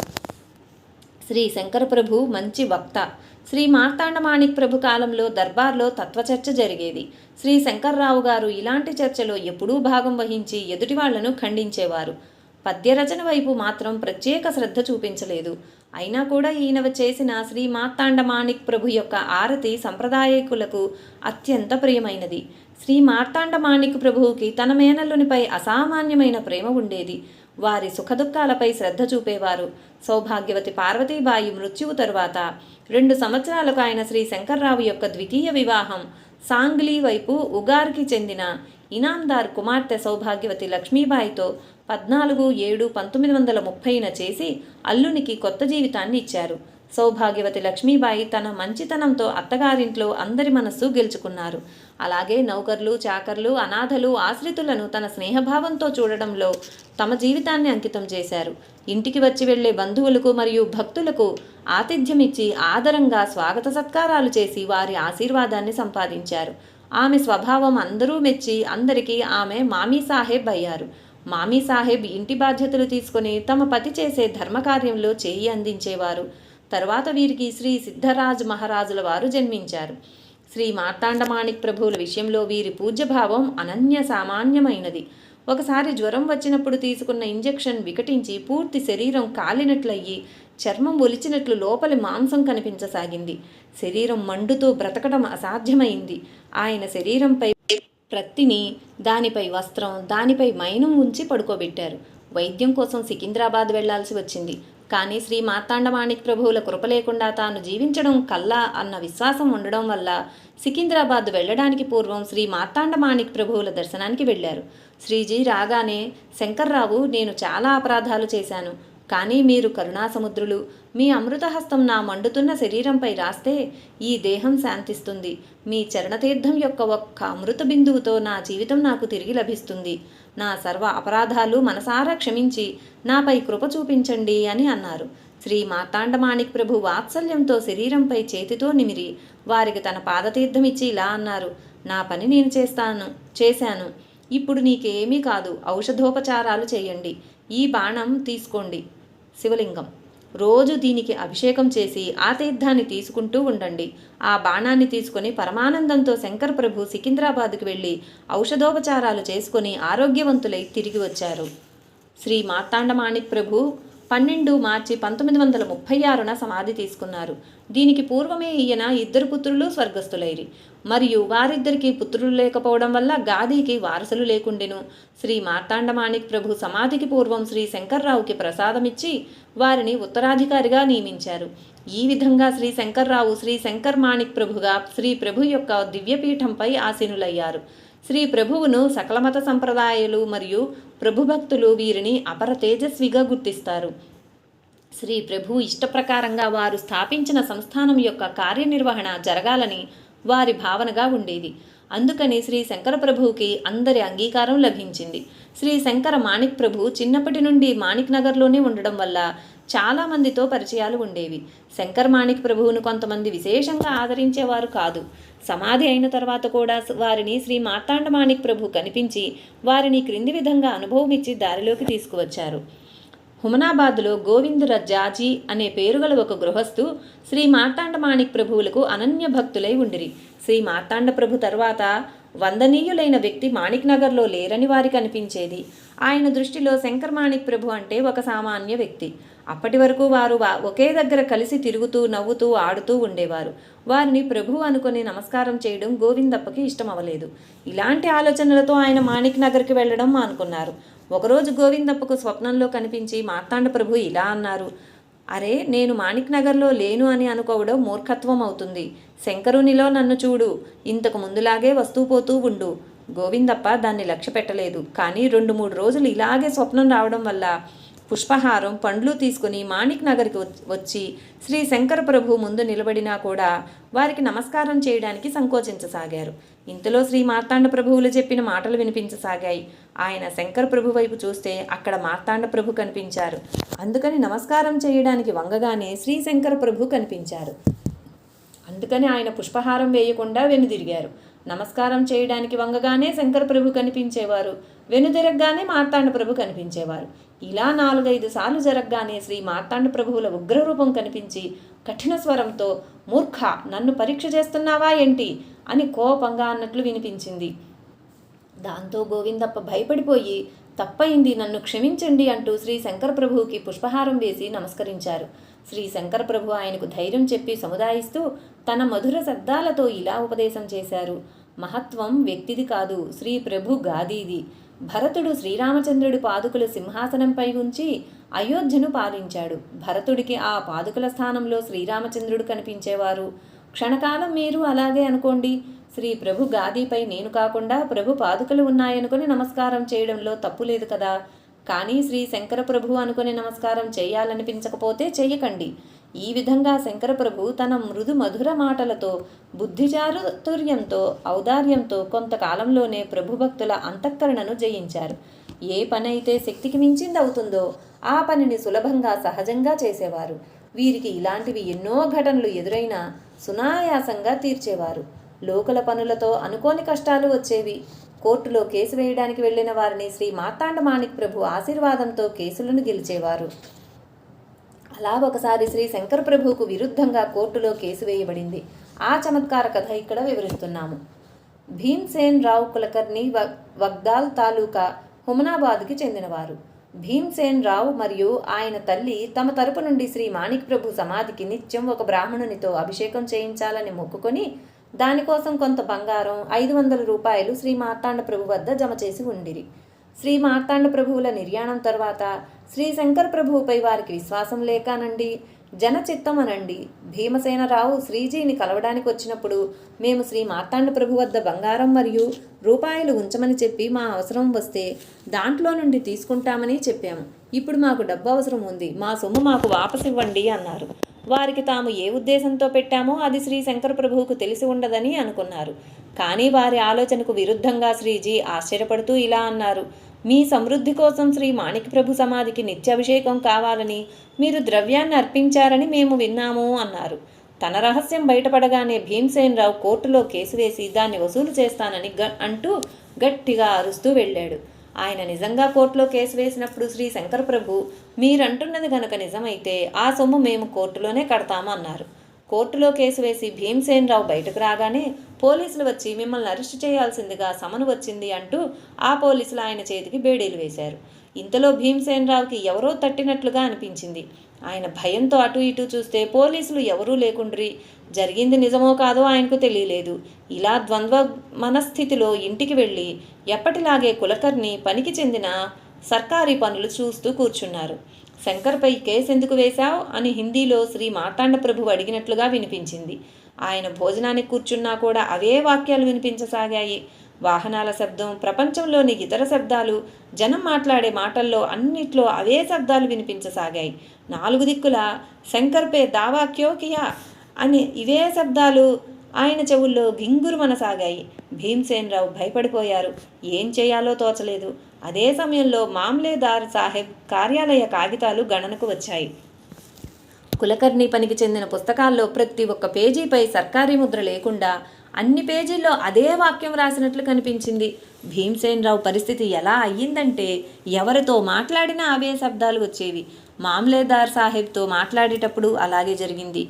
A: శ్రీ శంకర ప్రభు మంచి వక్త. శ్రీ మార్తాండ మాణిక్ ప్రభు కాలంలో దర్బార్లో తత్వచర్చ జరిగేది. శ్రీ శంకర్రావు గారు ఇలాంటి చర్చలో ఎప్పుడూ భాగం వహించి ఎదుటివాళ్లను ఖండించేవారు. పద్యరచన వైపు మాత్రం ప్రత్యేక శ్రద్ధ చూపించలేదు. అయినా కూడా ఈయన చేసిన శ్రీ మార్తాండ మాణిక్ ప్రభు యొక్క ఆరతి సంప్రదాయకులకు అత్యంత ప్రియమైనది. శ్రీ మార్తాండ మాణిక్ ప్రభువుకి తన మేనల్లునిపై అసామాన్యమైన ప్రేమ ఉండేది. వారి సుఖదుఖాలపై శ్రద్ధ చూపేవారు. సౌభాగ్యవతి పార్వతీబాయి మృత్యువు తరువాత 2 సంవత్సరాలకు ఆయన శ్రీ శంకర్రావు యొక్క ద్వితీయ వివాహం సాంగ్లీ వైపు ఉగార్కి చెందిన ఇనాందార్ కుమార్తె సౌభాగ్యవతి లక్ష్మీబాయితో 14/7/1930న చేసి అల్లునికి కొత్త జీవితాన్ని ఇచ్చారు. సౌభాగ్యవతి లక్ష్మీబాయి తన మంచితనంతో అత్తగారింట్లో అందరి మనస్సు గెలుచుకున్నారు. అలాగే నౌకర్లు, చాకర్లు, అనాథలు, ఆశ్రితులను తన స్నేహభావంతో చూడడంలో తమ జీవితాన్ని అంకితం చేశారు. ఇంటికి వచ్చి వెళ్లే బంధువులకు మరియు భక్తులకు ఆతిథ్యమిచ్చి ఆదరంగా స్వాగత సత్కారాలు చేసి వారి ఆశీర్వాదాన్ని సంపాదించారు. ఆమె స్వభావం అందరూ మెచ్చి అందరికీ ఆమె మామీ సాహెబ్ అయ్యారు. మామీ సాహెబ్ ఇంటి బాధ్యతలు తీసుకుని తమ పతి చేసే ధర్మకార్యంలో చేయి అందించేవారు. తరువాత వీరికి శ్రీ సిద్ధరాజ్ మహారాజుల వారు జన్మించారు. శ్రీ మార్తాండ మాణిక్ ప్రభువుల విషయంలో వీరి పూజ్యభావం అనన్య సామాన్యమైనది. ఒకసారి జ్వరం వచ్చినప్పుడు తీసుకున్న ఇంజెక్షన్ వికటించి పూర్తి శరీరం కాలినట్లయి చర్మం ఒలిచినట్లు లోపలి మాంసం కనిపించసాగింది. శరీరం మండుతూ బ్రతకడం అసాధ్యమైంది. ఆయన శరీరంపై ప్రత్తిని, దానిపై వస్త్రం, దానిపై మైనం ఉంచి పడుకోబెట్టారు. వైద్యం కోసం సికింద్రాబాద్ వెళ్లాల్సి వచ్చింది. కానీ శ్రీ మార్తాండ మాణిక్ ప్రభువుల కృప లేకుండా తాను జీవించడం కల్లా అన్న విశ్వాసం ఉండడం వల్ల సికింద్రాబాద్ వెళ్ళడానికి పూర్వం శ్రీ మార్తాండ మాణిక్ ప్రభువుల దర్శనానికి వెళ్ళారు. శ్రీజీ రాగానే, శంకర్రావు, నేను చాలా అపరాధాలు చేశాను. కానీ మీరు కరుణాసముద్రులు. మీ అమృతహస్తం నా మండుతున్న శరీరంపై రాస్తే ఈ దేహం శాంతిస్తుంది. మీ చరణతీర్థం యొక్క ఒక్క అమృత బిందువుతో నా జీవితం నాకు తిరిగి లభిస్తుంది. నా సర్వ అపరాధాలు మనసారా క్షమించి నాపై కృప చూపించండి అని అన్నారు. శ్రీ మార్తాండమాణిక్ ప్రభు వాత్సల్యంతో శరీరంపై చేతితో నిమిరి వారికి తన పాదతీర్థమిచ్చి ఇలా అన్నారు, నా పని నేను చేశాను. ఇప్పుడు నీకేమీ కాదు, ఔషధోపచారాలు చేయండి. ఈ బాణం తీసుకోండి, శివలింగం. రోజు దీనికి అభిషేకం చేసి ఆ తీర్థాన్ని తీసుకుంటూ ఉండండి. ఆ బాణాన్ని తీసుకొని పరమానందంతో శంకర ప్రభు సికింద్రాబాద్కు వెళ్ళి ఔషధోపచారాలు చేసుకొని ఆరోగ్యవంతులై తిరిగి వచ్చారు. శ్రీ మార్తాండమాణిక్ ప్రభు 12 మార్చి 1936న సమాధి తీసుకున్నారు. దీనికి పూర్వమే ఈయన 2 పుత్రులు స్వర్గస్థులైరి. మరియు వారిద్దరికీ పుత్రులు లేకపోవడం వల్ల గాదీకి వారసులు లేకుండెను. శ్రీ మార్తాండమాణిక్ ప్రభు సమాధికి పూర్వం శ్రీ శంకర్రావుకి ప్రసాదమిచ్చి వారిని ఉత్తరాధికారిగా నియమించారు. ఈ విధంగా శ్రీ శంకర్రావు శ్రీ శంకర్ మాణిక్ ప్రభుగా శ్రీ ప్రభు యొక్క దివ్యపీఠంపై ఆసీనులయ్యారు. శ్రీ ప్రభువును సకల మత సంప్రదాయాలు మరియు ప్రభుభక్తులు వీరిని అపర తేజస్విగా గుర్తిస్తారు. శ్రీ ప్రభు ఇష్టప్రకారంగా వారు స్థాపించిన సంస్థానం యొక్క కార్యనిర్వహణ జరగాలని వారి భావనగా ఉండేది. అందుకని శ్రీ శంకర ప్రభువుకి అందరి అంగీకారం లభించింది. శ్రీ శంకర మాణిక్ ప్రభు చిన్నప్పటి నుండి మాణిక్ నగర్లోనే ఉండడం వల్ల చాలామందితో పరిచయాలు ఉండేవి. శంకర్ మాణిక్ ప్రభువును కొంతమంది విశేషంగా ఆదరించేవారు కాదు. సమాధి అయిన తర్వాత కూడా వారిని శ్రీ మార్తాండమాణిక్ ప్రభు కనిపించి వారిని క్రింది విధంగా అనుభవమిచ్చి దారిలోకి తీసుకువచ్చారు. హుమనాబాద్లో గోవిందర జాజీ అనే పేరుగల ఒక గృహస్థు శ్రీ మార్తాండమాణిక్ ప్రభువులకు అనన్య భక్తులై ఉండిరి. శ్రీ మార్తాండ ప్రభు తర్వాత వందనీయులైన వ్యక్తి మాణిక్ నగర్లో లేరని వారికి అనిపించేది. ఆయన దృష్టిలో శంకర్ మాణిక్ ప్రభు అంటే ఒక సామాన్య వ్యక్తి. అప్పటి వరకు వారు ఒకే దగ్గర కలిసి తిరుగుతూ నవ్వుతూ ఆడుతూ ఉండేవారు. వారిని ప్రభు అనుకుని నమస్కారం చేయడం గోవిందప్పకి ఇష్టం అవ్వలేదు. ఇలాంటి ఆలోచనలతో ఆయన మాణిక్ నగర్కి వెళ్ళడం అనుకున్నారు. ఒకరోజు గోవిందప్పకు స్వప్నంలో కనిపించి మార్తాండ ప్రభు ఇలా అన్నారు, అరే, నేను మాణిక్ నగర్లో లేను అని అనుకోవడం మూర్ఖత్వం అవుతుంది. శంకరునిలో నన్ను చూడు, ఇంతకు ముందులాగే వస్తూ పోతూ ఉండు. గోవిందప్ప దాన్ని లక్ష్య పెట్టలేదు. కానీ 2-3 రోజులు ఇలాగే స్వప్నం రావడం వల్ల పుష్పహారం పండ్లు తీసుకుని మాణిక్ నగర్కి వచ్చి శ్రీ శంకర ప్రభు ముందు నిలబడినా కూడా వారికి నమస్కారం చేయడానికి సంకోచించసాగారు. ఇంతలో శ్రీ మార్తాండ ప్రభువులు చెప్పిన మాటలు వినిపించసాగాయి. ఆయన శంకర ప్రభు వైపు చూస్తే అక్కడ మార్తాండ ప్రభు కనిపించారు. అందుకని నమస్కారం చేయడానికి వంగగానే శ్రీ శంకర ప్రభు కనిపించారు. అందుకని ఆయన పుష్పహారం వేయకుండా వెనుదిరిగారు. నమస్కారం చేయడానికి వంగగానే శంకర ప్రభు కనిపించేవారు. వెనుదిరగగానే మార్తాండ ప్రభు కనిపించేవారు. ఇలా 4-5 సార్లు జరగగానే శ్రీ మార్తాండ ప్రభువుల ఉగ్రరూపం కనిపించి కఠిన స్వరంతో, మూర్ఖ, నన్ను పరీక్ష చేస్తున్నావా ఏంటి అని కోపంగా అన్నట్లు వినిపించింది. దాంతో గోవిందప్ప భయపడిపోయి, తప్పయింది, నన్ను క్షమించండి అంటూ శ్రీ శంకర ప్రభువుకి పుష్పహారం వేసి నమస్కరించారు. శ్రీ శంకర ప్రభు ఆయనకు ధైర్యం చెప్పి సముదాయిస్తూ తన మధుర శబ్దాలతో ఇలా ఉపదేశం చేశారు. మహత్వం వ్యక్తిది కాదు, శ్రీ ప్రభు గాదీది. భరతుడు శ్రీరామచంద్రుడి పాదుకుల సింహాసనంపై ఉంచి అయోధ్యను పాలించాడు. భరతుడికి ఆ పాదుకుల స్థానంలో శ్రీరామచంద్రుడు కనిపించేవారు. క్షణకాలం మీరు అలాగే అనుకోండి. శ్రీ ప్రభు గాదీపై నేను కాకుండా ప్రభు పాదుకలు ఉన్నాయనుకుని నమస్కారం చేయడంలో తప్పు లేదు కదా. కానీ శ్రీ శంకర ప్రభు అనుకుని నమస్కారం చేయాలనిపించకపోతే చెయ్యకండి. ఈ విధంగా శంకర ప్రభు తన మృదు మధుర మాటలతో, బుద్ధిచాతుర్యంతో, ఔదార్యంతో కొంతకాలంలోనే ప్రభుభక్తుల అంతఃకరణను జయించారు. ఏ పని అయితే శక్తికి మించింది అవుతుందో ఆ పనిని సులభంగా సహజంగా చేసేవారు. వీరికి ఇలాంటివి ఎన్నో ఘటనలు ఎదురైనా సునాయాసంగా తీర్చేవారు. లోకల పనులతో అనుకోని కష్టాలు వచ్చేవి. కోర్టులో కేసు వేయడానికి వెళ్లిన వారిని శ్రీ మార్తాండమాణిక్ ప్రభు ఆశీర్వాదంతో కేసులను గెలిచేవారు. అలా ఒకసారి శ్రీ శంకర ప్రభువుకు విరుద్ధంగా కోర్టులో కేసు వేయబడింది. ఆ చమత్కార కథ ఇక్కడ వివరిస్తున్నాము. భీమ్సేన్ రావు కులకర్ణి వగ్దాల్ తాలూకా హుమనాబాద్కి చెందినవారు. భీమ్సేన్ రావు మరియు ఆయన తల్లి తమ తరపు నుండి శ్రీ మాణిక్ ప్రభు సమాధికి నిత్యం ఒక బ్రాహ్మణునితో అభిషేకం చేయించాలని మొక్కుకొని దానికోసం కొంత బంగారం 500 రూపాయలు శ్రీ మార్తాండ ప్రభు వద్ద జమ చేసి ఉండిరి. శ్రీ మార్తాండ ప్రభువుల నిర్యాణం తర్వాత శ్రీ శంకర ప్రభువుపై వారికి విశ్వాసం లేకానండి, జనచిత్తం అనండి, భీమసేనరావు శ్రీజీని కలవడానికి వచ్చినప్పుడు మేము శ్రీ మార్తాండ ప్రభు వద్ద బంగారం మరియు రూపాయలు ఉంచమని చెప్పి మా అవసరం వస్తే దాంట్లో నుండి తీసుకుంటామని చెప్పాము. ఇప్పుడు మాకు డబ్బు అవసరం ఉంది, మా సొమ్ము మాకు వాపసు ఇవ్వండి అన్నారు. వారికి తాము ఏ ఉద్దేశంతో పెట్టామో అది శ్రీ శంకర ప్రభువుకు తెలిసి ఉండదని అనుకున్నారు. కానీ వారి ఆలోచనకు విరుద్ధంగా శ్రీజీ ఆశ్చర్యపడుతూ ఇలా అన్నారు: మీ సమృద్ధి కోసం శ్రీ మాణిక్య ప్రభు సమాధికి నిత్యాభిషేకం కావాలని మీరు ద్రవ్యాన్ని అర్పించారని మేము విన్నాము అన్నారు. తన రహస్యం బయటపడగానే భీమసేనరావు కోర్టులో కేసు వేసి దాన్ని వసూలు చేస్తానని అంటూ గట్టిగా అరుస్తూ వెళ్ళాడు. ఆయన నిజంగా కోర్టులో కేసు వేసినప్పుడు శ్రీ శంకర ప్రభు, మీరంటున్నది గనక నిజమైతే ఆ సొమ్ము మేము కోర్టులోనే కడతాము అన్నారు. కోర్టులో కేసు వేసి భీమసేనరావు బయటకు రాగానే పోలీసులు వచ్చి మిమ్మల్ని అరెస్టు చేయాల్సిందిగా సమను వచ్చింది అంటూ ఆ పోలీసులు ఆయన చేతికి బేడీలు వేశారు. ఇంతలో భీమసేనరావుకి ఎవరో తట్టినట్లుగా అనిపించింది. ఆయన భయంతో అటు ఇటు చూస్తే పోలీసులు ఎవరూ లేకుండ్రి. జరిగింది నిజమో కాదో ఆయనకు తెలియలేదు. ఇలా ద్వంద్వ మనస్థితిలో ఇంటికి వెళ్ళి ఎప్పటిలాగే కులకర్ణి పనికి చెందిన సర్కారీ పనులు చూస్తూ కూర్చున్నారు. శంకర్పై కేసు ఎందుకు వేశావు అని హిందీలో శ్రీ మార్తాండ ప్రభు అడిగినట్లుగా వినిపించింది. ఆయన భోజనానికి కూర్చున్నా కూడా అవే వాక్యాలు వినిపించసాగాయి. వాహనాల శబ్దం, ప్రపంచంలోని ఇతర శబ్దాలు, జనం మాట్లాడే మాటల్లో అన్నిట్లో అవే శబ్దాలు వినిపించసాగాయి. నాలుగు దిక్కుల శంకర్పే దావా క్యో కియా అని ఇవే శబ్దాలు ఆయన చెవుల్లో గింగురుమనసాగాయి. భీమసేనరావు భయపడిపోయారు. ఏం చేయాలో తోచలేదు. అదే సమయంలో మామ్లేదార్ సాహెబ్ కార్యాలయ కాగితాలు గణనకు వచ్చాయి. కులకర్ణి పనికి చెందిన పుస్తకాల్లో ప్రతి ఒక్క పేజీపై సర్కారీ ముద్ర లేకుండా అన్ని పేజీల్లో అదే వాక్యం రాసినట్లు కనిపించింది. భీమసేనరావు పరిస్థితి ఎలా అయ్యిందంటే ఎవరితో మాట్లాడినా అవే శబ్దాలు వచ్చేవి. మామ్లేదార్ సాహెబ్తో మాట్లాడేటప్పుడు అలాగే జరిగింది.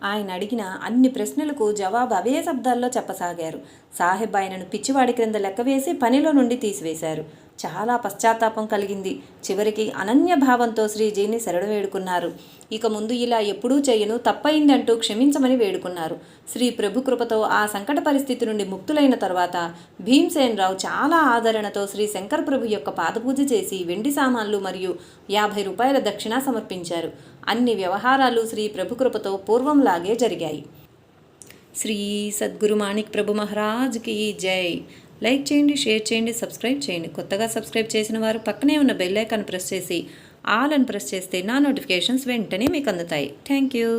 A: ఆయన అడిగిన అన్ని ప్రశ్నలకు జవాబు అవే శబ్దాల్లో చెప్పసాగారు. సాహెబ్ ఆయనను పిచ్చివాడి క్రింద లెక్కవేసి పనిలో నుండి తీసివేశారు. చాలా పశ్చాత్తాపం కలిగింది. చివరికి అనన్య భావంతో శ్రీజీని శరణు వేడుకున్నారు. ఇక ముందు ఇలా ఎప్పుడూ చేయను, తప్పయిందంటూ క్షమించమని వేడుకున్నారు. శ్రీ ప్రభు కృపతో ఆ సంకట పరిస్థితి నుండి ముక్తులైన తర్వాత భీమసేనరావు చాలా ఆదరణతో శ్రీ శంకర ప్రభు యొక్క పాదపూజ చేసి వెండి సామాన్లు మరియు 50 రూపాయల దక్షిణ సమర్పించారు. అన్ని వ్యవహారాలు శ్రీ ప్రభు కృపతో పూర్వంలాగే జరిగాయి. శ్రీ సద్గురు మాణిక్ ప్రభు మహారాజ్కి జై. లైక్ చేయండి, షేర్ చేయండి, సబ్స్క్రైబ్ చేయండి. కొత్తగా సబ్స్క్రైబ్ చేసిన వారు పక్కనే ఉన్న బెల్ ఐకాన్ ప్రెస్ చేసి ఆల్ అని ప్రెస్ చేస్తే నా నోటిఫికేషన్స్ వెంటనే మీకు అందుతాయి. Thank you.